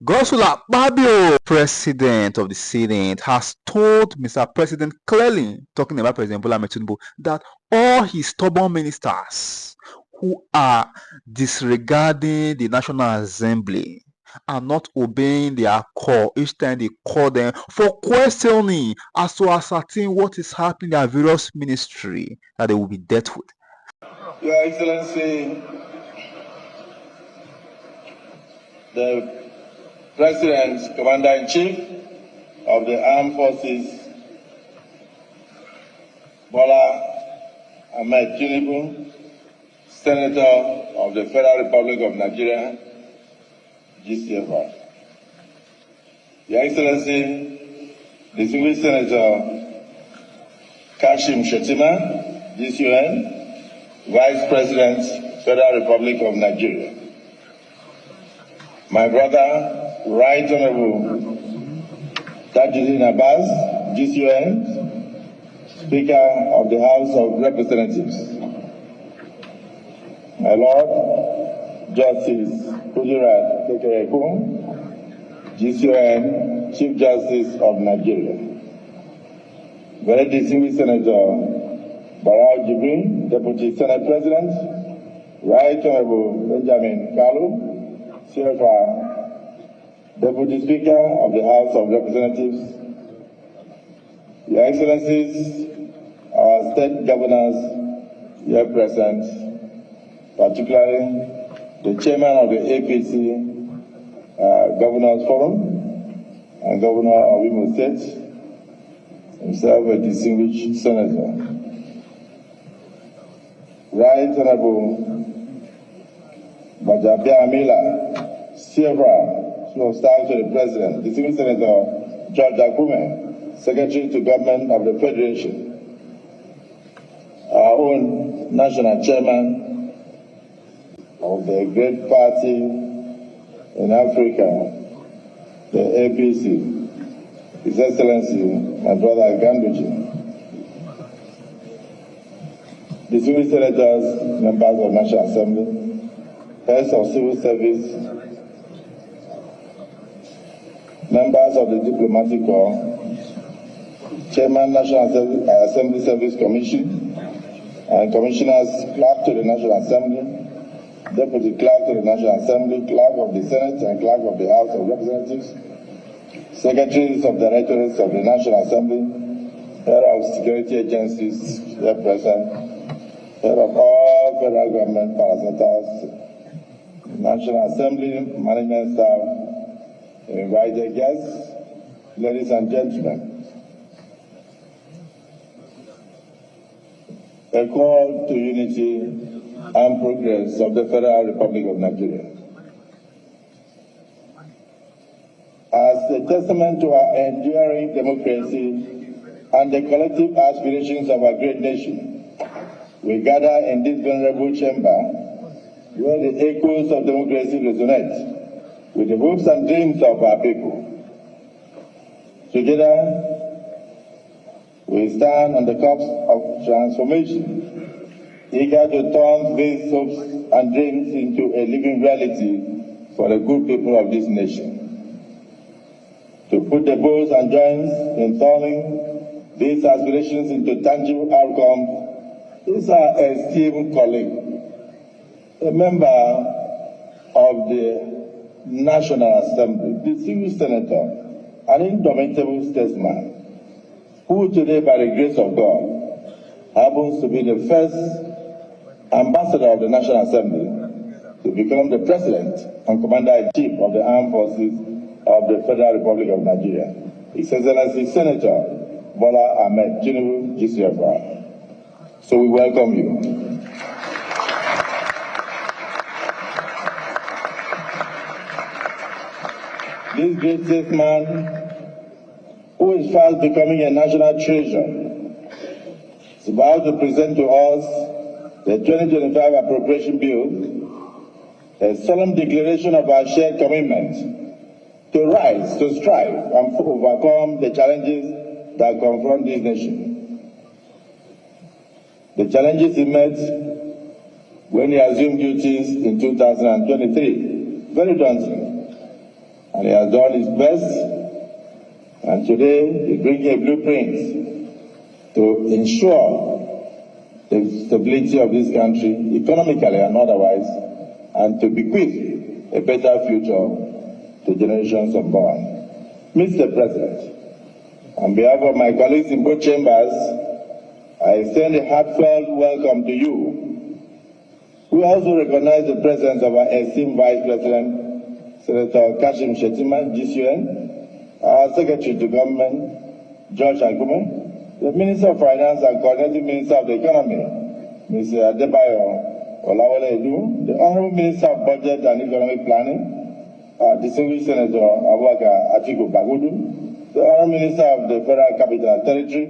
Godswill Akpabio, President of the Senate, has told Mr. President clearly, talking about President Bola Ahmed Tinubu, that all his stubborn ministers who are disregarding the National Assembly are not obeying their call each time they call them for questioning as to ascertain what is happening in their various ministry that they will be dealt with. Your Excellency, the President, Commander-in-Chief of the Armed Forces, Bola Ahmed Tinubu, Senator of the Federal Republic of Nigeria, GCFR. Your Excellency, distinguished Senator Kashim Shettima, GCUN, Vice President, Federal Republic of Nigeria. My brother, Right Honorable Tajuddin Abbas, GCUN, Speaker of the House of Representatives. My Lord, Justice Kudirat Kekere-Ekun, GCUN, Chief Justice of Nigeria. Very distinguished Senator Barau Jibrin, Deputy Senate President. Right Honorable Benjamin Kalu, CFR, Deputy Speaker of the House of Representatives, Your Excellencies, our state governors here present, particularly the Chairman of the APC Governors Forum and Governor of Imo State, himself a distinguished senator. Right Honorable Bajabia Amila, CFR, of Staff to the President, distinguished Senator George Akume, Secretary to Government of the Federation, our own National Chairman of the great party in Africa, the APC, His Excellency, my brother Ganduji, distinguished Senators, members of National Assembly, heads of civil service, members of the Diplomatic Corps, Chairman National Assembly Service Commission, and Commissioners, Clerk to the National Assembly, Deputy Clerk to the National Assembly, Clerk of the Senate and Clerk of the House of Representatives, Secretaries of Directorates of the National Assembly, Head of Security Agencies here present, Head of all federal government parastatals, National Assembly Management Staff, invited guests, ladies and gentlemen. A call to unity and progress of the Federal Republic of Nigeria. As a testament to our enduring democracy and the collective aspirations of our great nation, we gather in this venerable chamber where the echoes of democracy resonate with the hopes and dreams of our people. Together, we stand on the cusp of transformation, eager to turn these hopes and dreams into a living reality for the good people of this nation. To put the bows and joints in turning these aspirations into tangible outcomes is our esteemed colleague, a member of the National Assembly, distinguished senator, an indomitable statesman, who today, by the grace of God, happens to be the first ambassador of the National Assembly to become the President and Commander-in-Chief of the Armed Forces of the Federal Republic of Nigeria, His Excellency Senator Bola Ahmed Tinubu, GCFR. So we welcome you. This great statesman, who is fast becoming a national treasure, is about to present to us the 2025 Appropriation Bill, a solemn declaration of our shared commitment to rise, to strive, and overcome the challenges that confront this nation. The challenges he met when he assumed duties in 2023, very daunting. and he has done his best. And today, he brings a blueprint to ensure the stability of this country, economically and otherwise, and to bequeath a better future to generations unborn. Mr. President, on behalf of my colleagues in both chambers, I extend a heartfelt welcome to you. We also recognize the presence of our esteemed Vice President, Senator Kashim Shettima, GCN, our Secretary to Government, George Akume, the Minister of Finance and Coordinating Minister of the Economy, Mr. Adebayo Olawale Edu, the Honorable Minister of Budget and Economic Planning, Distinguished Senator Abubakar Atiku Bagudu, the Honorable Minister of the Federal Capital Territory,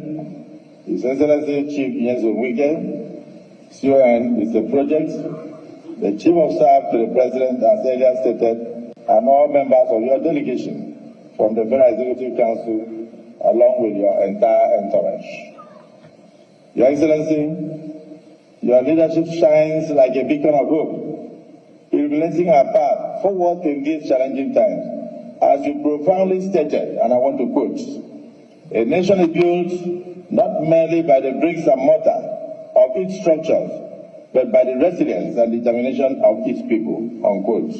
His Excellency Chief Nyesom Wike, CON, Mr. Project, the Chief of Staff to the President, as earlier stated, and all members of your delegation from the Federal Executive Council, along with your entire entourage. Your Excellency, your leadership shines like a beacon of hope, illuminating our path forward in these challenging times. As you profoundly stated, and I want to quote, a nation is built not merely by the bricks and mortar of its structures, but by the resilience and determination of its people, unquote.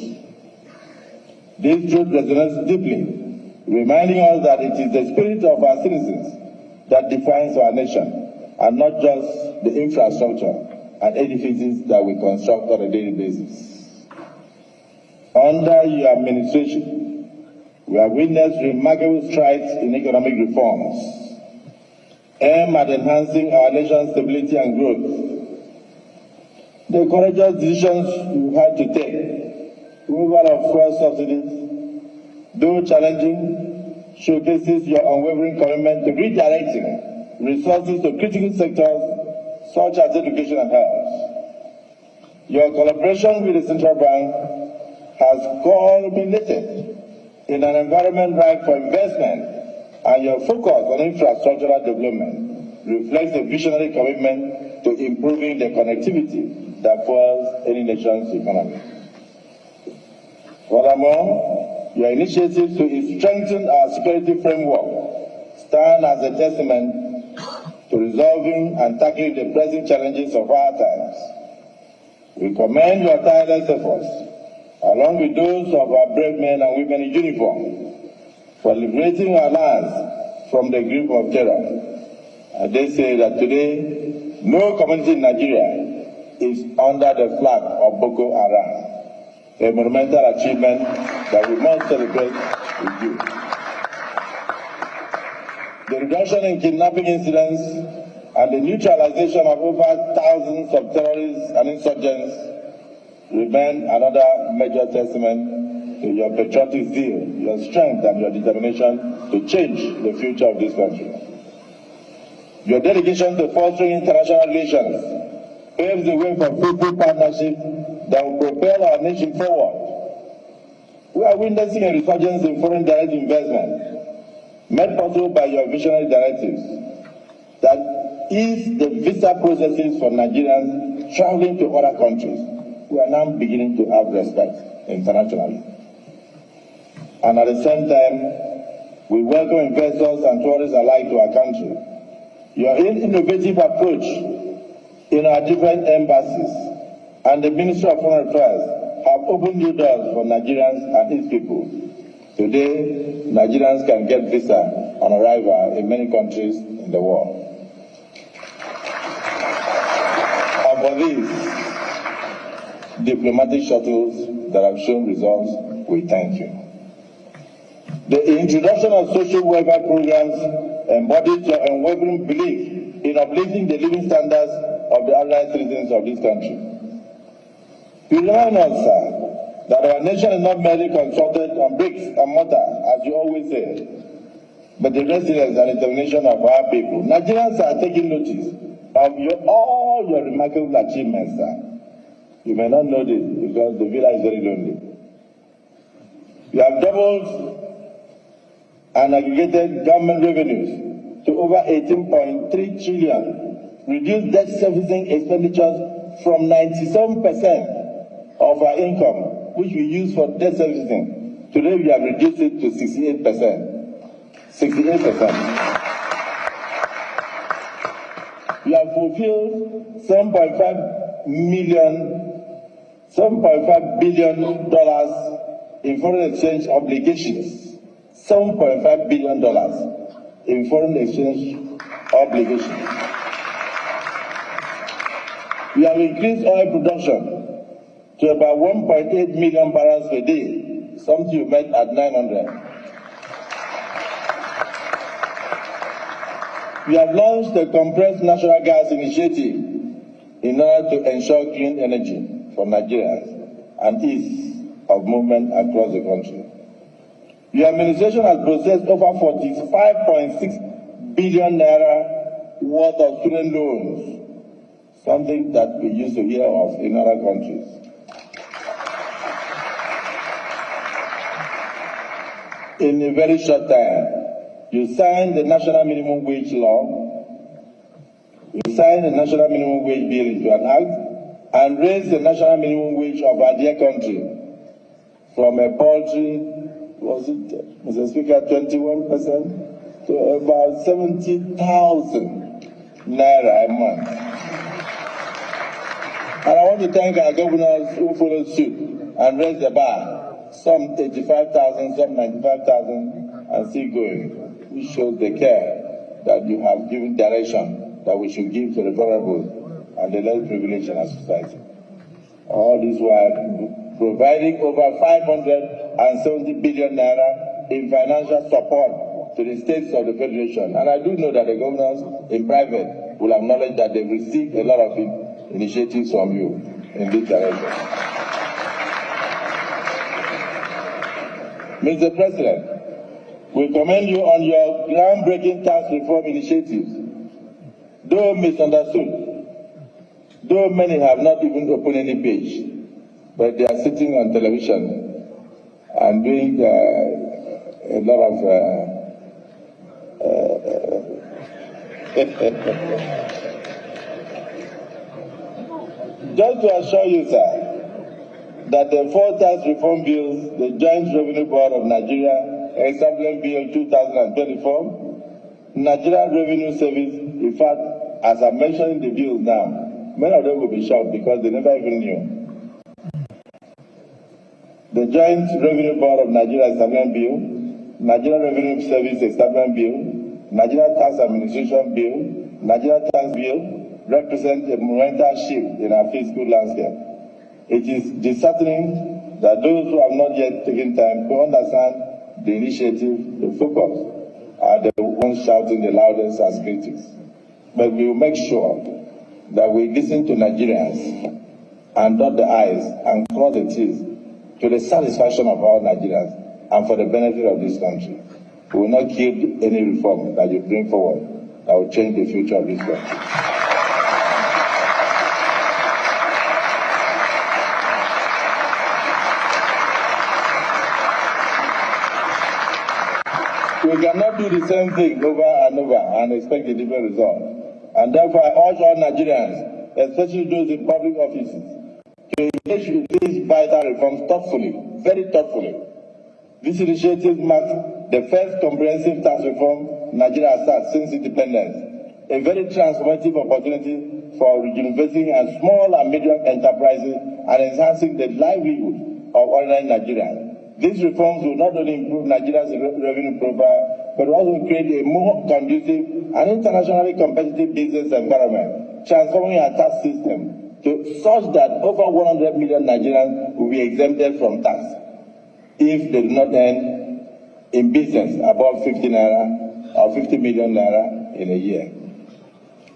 This truth resonates deeply, reminding us that it is the spirit of our citizens that defines our nation, and not just the infrastructure and edifices that we construct on a daily basis. Under your administration, we have witnessed remarkable strides in economic reforms aimed at enhancing our nation's stability and growth. The courageous decisions you had to take, removal of fuel subsidies, though challenging, showcases your unwavering commitment to redirecting resources to critical sectors such as education and health. Your collaboration with the central bank has culminated in an environment ripe for investment, and your focus on infrastructural development reflects a visionary commitment to improving the connectivity that fuels any nation's economy. Furthermore, your initiatives to strengthen our security framework stand as a testament to resolving and tackling the pressing challenges of our times. We commend your tireless efforts, along with those of our brave men and women in uniform, for liberating our lands from the grip of terror. And they say that today, no community in Nigeria is under the flag of Boko Haram, a monumental achievement that we must celebrate with you. The reduction in kidnapping incidents and the neutralization of over thousands of terrorists and insurgents remain another major testament to your patriotic zeal, your strength, and your determination to change the future of this country. Your dedication to fostering international relations paves the way for fruitful partnership that will propel our nation forward. We are witnessing a resurgence in foreign direct investment, made possible by your visionary directives that ease the visa processes for Nigerians traveling to other countries. We are now beginning to have respect internationally. And at the same time, we welcome investors and tourists alike to our country. Your innovative approach in our different embassies and the Ministry of Foreign Affairs have opened new doors for Nigerians and its people. Today, Nigerians can get visa on arrival in many countries in the world. And for these diplomatic shuttles that have shown results, we thank you. The introduction of social welfare programs embodies your unwavering belief in uplifting the living standards of the ordinary citizens of this country. You remind us, sir, that our nation is not merely constructed on bricks and mortar, as you always say, but the resilience and determination of our people. Nigerians are taking notice of all your remarkable achievements, sir. You may not know this because the villa is very lonely. You have doubled and aggregated government revenues to over 18.3 trillion, reduced debt servicing expenditures from 97% of our income, which we use for debt servicing, Today we have reduced it to 68%. 68%. We have fulfilled $7.5 billion in foreign exchange obligations. $7.5 billion in foreign exchange obligations. We have increased oil production to about 1.8 million barrels per day, something you met at 900. We have launched the compressed natural gas initiative in order to ensure clean energy for Nigerians and ease of movement across the country. The administration has processed over 45.6 billion naira worth of student loans, something that we used to hear of in other countries. In a very short time, you signed the national minimum wage law, you signed the national minimum wage bill into an act, and raised the national minimum wage of our dear country from a paltry, was it, Mr. Speaker, 21% to about 70,000 naira a month. And I want to thank our governors who followed suit and raised the bar. Some 85,000, some 95,000, and still going, which shows the care that you have given direction that we should give to the vulnerable and the less privileged in our society. All this while providing over 570 billion naira in financial support to the states of the Federation. And I do know that the governors in private will acknowledge that they've received a lot of initiatives from you in this direction. Mr. President, we commend you on your groundbreaking tax reform initiatives. Though misunderstood, though many have not even opened any page, but they are sitting on television and doing a lot of just to assure you, sir, that the four tax reform bills, the Joint Revenue Board of Nigeria, Establishment Bill 2024, Nigerian Revenue Service, in fact, as I mentioned in the bills now, many of them will be shocked because they never even knew. The Joint Revenue Board of Nigeria Establishment Bill, Nigerian Revenue Service Establishment Bill, Nigerian Tax Administration Bill, Nigerian Tax Bill represent a monumental shift in our fiscal landscape. It is disheartening that those who have not yet taken time to understand the initiative, the focus, are the ones shouting the loudest as critics. But we will make sure that we listen to Nigerians and dot the I's and cross the T's to the satisfaction of all Nigerians and for the benefit of this country. We will not kill any reform that you bring forward that will change the future of this country. We cannot do the same thing over and over and expect a different result. And therefore, I urge all Nigerians, especially those in public offices, to engage with these vital reforms thoughtfully, very thoughtfully. This initiative marks the first comprehensive tax reform Nigeria has had since independence, a very transformative opportunity for rejuvenating and small and medium enterprises and enhancing the livelihood of ordinary Nigerians. These reforms will not only improve Nigeria's revenue profile, but also create a more conducive and internationally competitive business environment, transforming our tax system to such that over 100 million Nigerians will be exempted from tax if they do not earn in business above 50 naira or 50 million naira in a year.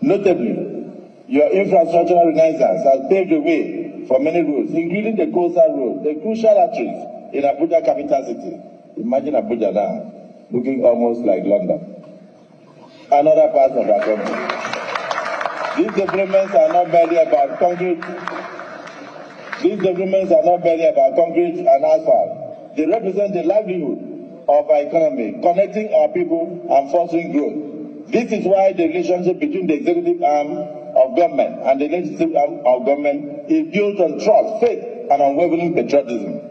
Notably, your infrastructural renaissance has paved the way for many roads, including the coastal road, the crucial arteries in Abuja, capital city. Imagine Abuja now, looking almost like London. And other parts of our country. These developments are not merely about concrete. These developments are not merely about concrete and asphalt. They represent the livelihood of our economy, connecting our people and fostering growth. This is why the relationship between the executive arm of government and the legislative arm of government is built on trust, faith, and unwavering patriotism.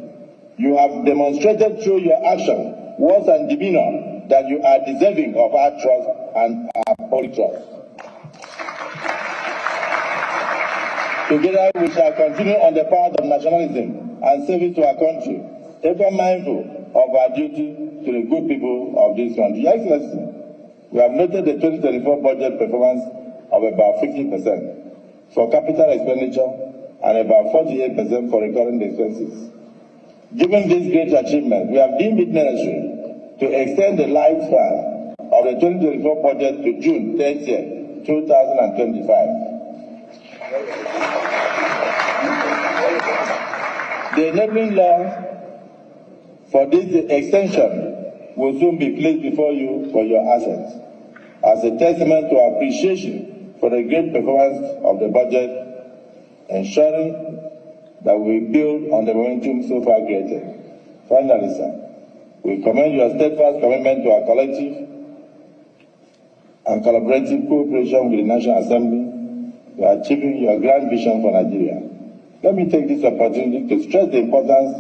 You have demonstrated through your action, words and demeanor that you are deserving of our trust and our holy trust. Together we shall continue on the path of nationalism and service to our country, ever mindful of our duty to the good people of this country. Your Excellency, we have noted the 2024 budget performance of about 50% for capital expenditure and about 48% for recurring expenses. Given this great achievement, we have deemed it necessary to extend the lifespan of the 2024 budget to June 30, 2025. The enabling law for this extension will soon be placed before you for your assent as a testament to our appreciation for the great performance of the budget, ensuring that we build on the momentum so far created. Finally, sir, we commend your steadfast commitment to our collective and collaborative cooperation with the National Assembly to achieving your grand vision for Nigeria. Let me take this opportunity to stress the importance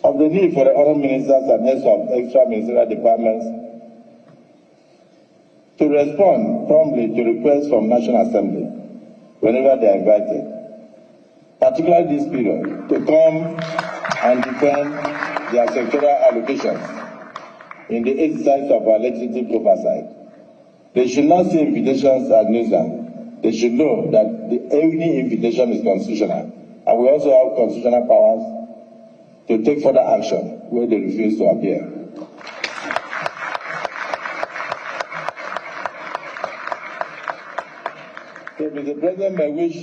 of the need for the honored ministers and heads of extra ministerial departments to respond promptly to requests from National Assembly whenever they are invited, particularly this period, to come and defend their sectoral allocations in the exercise of our legislative oversight. They should not see invitations as nuisance. They should know that any invitation is constitutional, and we also have constitutional powers to take further action where they refuse to appear. So, Mr. President may wish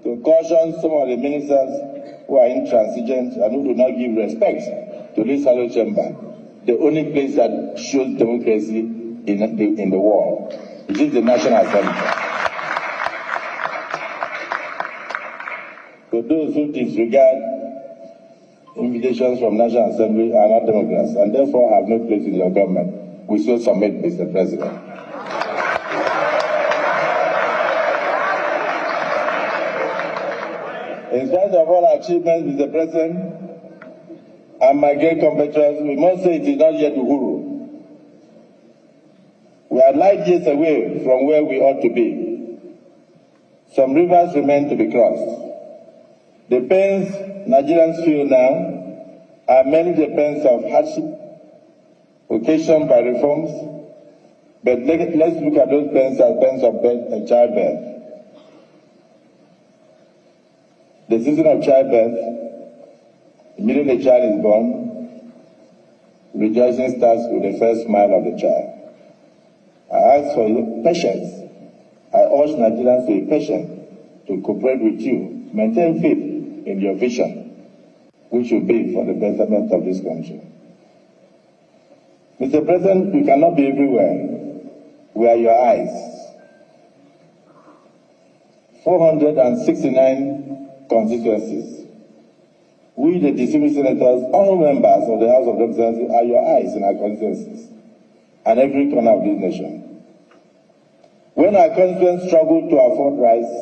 to caution some of the ministers who are intransigent and who do not give respect to this hollow chamber, the only place that shows democracy in the world. It is the National Assembly. So those who disregard invitations from National Assembly are not Democrats and therefore have no place in your government. We shall submit, Mr. President. In spite of all achievements, Mr. President, and my great compatriots, we must say it is not yet Uhuru. We are light years away from where we ought to be. Some rivers remain to be crossed. The pains Nigerians feel now are mainly the pains of hardship occasioned by reforms, but let's look at those pains as pains of birth and childbirth. The season of childbirth, immediately the child is born, rejoicing starts with the first smile of the child. I ask for your patience. I urge Nigerians to be patient, to cooperate with you, maintain faith in your vision, which will be for the betterment of this country. Mr. President, we cannot be everywhere. We are your eyes. 469 constituencies. We, the distinguished senators, all members of the House of Representatives, are your eyes in our constituencies and every corner of this nation. When our constituents struggle to afford rice,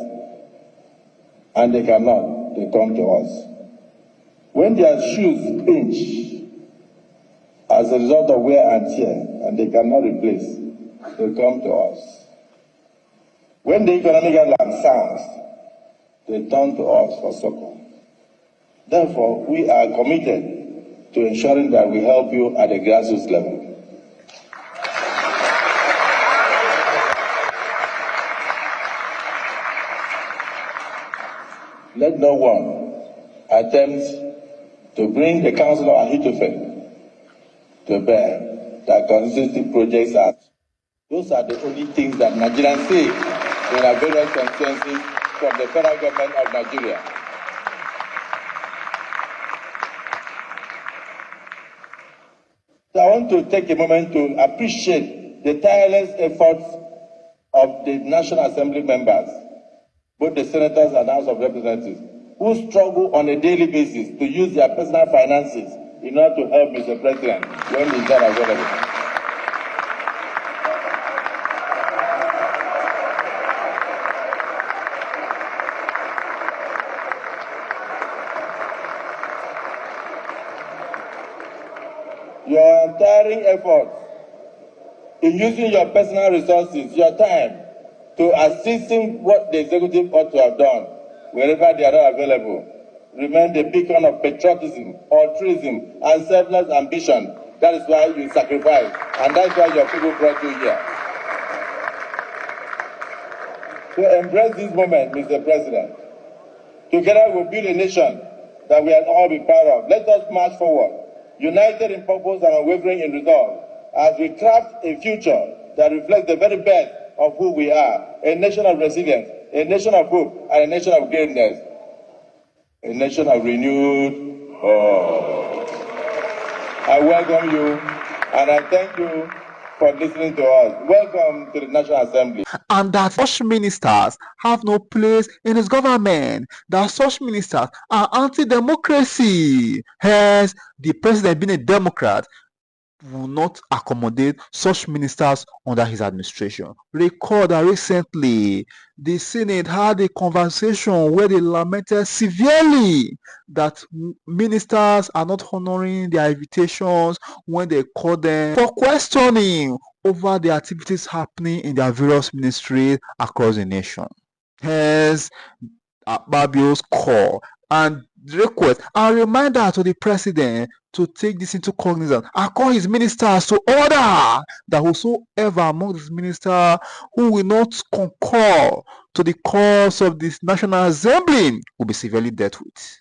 and they cannot, they come to us. When their shoes pinch as a result of wear and tear, and they cannot replace, they come to us. When the economic alarm sounds, they turn to us for succor. Therefore, we are committed to ensuring that we help you at the grassroots level. Let no one attempt to bring the Council of Ahithophel to bear that constitutive projects are. Those are the only things that Nigerians say in our various constituencies from the federal government of Nigeria. So I want to take a moment to appreciate the tireless efforts of the National Assembly members, both the senators and House of Representatives, who struggle on a daily basis to use their personal finances in order to help Mr. President when he's not available. untiring efforts in using your personal resources, your time, to assisting what the executive ought to have done wherever they are not available. Remain the beacon of patriotism, altruism, and selfless ambition. That is why you sacrifice, and that's why your people brought you here. So embrace this moment, Mr. President. Together we'll build a nation that we will all be proud of. Let us march forward, united in purpose and unwavering in resolve, as we craft a future that reflects the very best of who we are, a nation of resilience, a nation of hope, and a nation of greatness, a nation of renewed hope. I welcome you, and I thank you for listening to us. Welcome to the National Assembly. And that such ministers have no place in his government, that such ministers are anti-democracy. Hence, the president, being a Democrat, will not accommodate such ministers under his administration. Recall that recently the Senate had a conversation where they lamented severely that ministers are not honoring their invitations when they call them for questioning over the activities happening in their various ministries across the nation. Hence, Akpabio's call and request and reminder to the president to take this into cognizance and call his ministers to order that whosoever among these ministers who will not concur to the cause of this National Assembly will be severely dealt with.